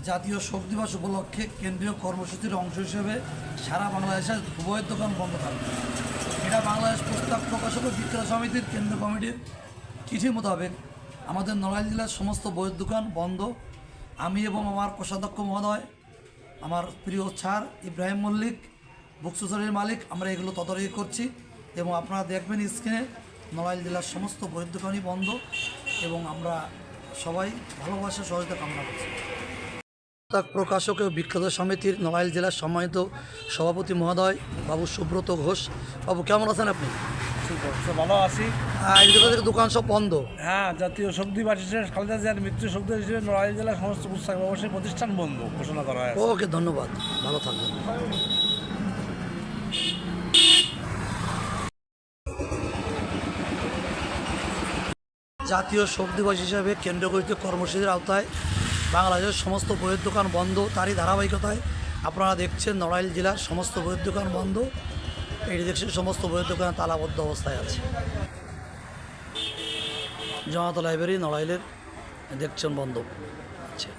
জাতীয় শোক দিবস উপলক্ষে কেন্দ্রীয় কর্মসূচির অংশ হিসেবে সারা বাংলাদেশে বইয়ের দোকান বন্ধ থাকবে। এটা বাংলাদেশ পুস্তক প্রকাশক ও বিক্রয় সমিতির কেন্দ্র কমিটির চিঠি মোতাবেক আমাদের নড়াইল জেলার সমস্ত বইয়ের দোকান বন্ধ। আমি এবং আমার কোষাধ্যক্ষ মহোদয়, আমার প্রিয় স্যার ইব্রাহিম মল্লিক, বুক সোসাইটির মালিক, আমরা এগুলো তদারকি করছি এবং আপনারা দেখবেন স্ক্রিনে নড়াইল জেলার সমস্ত বইয়ের দোকানই বন্ধ এবং আমরা সবাই ভালোবাসা সহযোগিতা কামনা করছি। পুস্তক প্রকাশক ও বিক্রেতা সমিতির নড়াইল জেলার সম্মানিত সভাপতি মহোদয় বাবু সুব্রত ঘোষ। বাবু কেমন আছেন আপনি? ভালো আছি। দোকান সব বন্ধ। হ্যাঁ, জাতীয় শোক দিবস হিসেবে খালেদা জিয়ার মৃত্যু শোক দিবস হিসেবে নড়াইল জেলার সমস্ত পুস্তক ব্যবসায়ী প্রতিষ্ঠান বন্ধ ঘোষণা করা হয়। ওকে, ধন্যবাদ, ভালো থাকবেন। জাতীয় শোক দিবস হিসাবে কেন্দ্রীয় কর্মসূচির আওতায় বাংলাদেশের সমস্ত বইয়ের দোকান বন্ধ। তারই ধারাবাহিকতায় আপনারা দেখছেন নড়াইল জেলার সমস্ত বইয়ের দোকান বন্ধ। এই দেখছেন সমস্ত বইয়ের দোকান তালাবদ্ধ অবস্থায় আছে। জমাত লাইব্রেরি নড়াইলের দেখছেন বন্ধ আছে।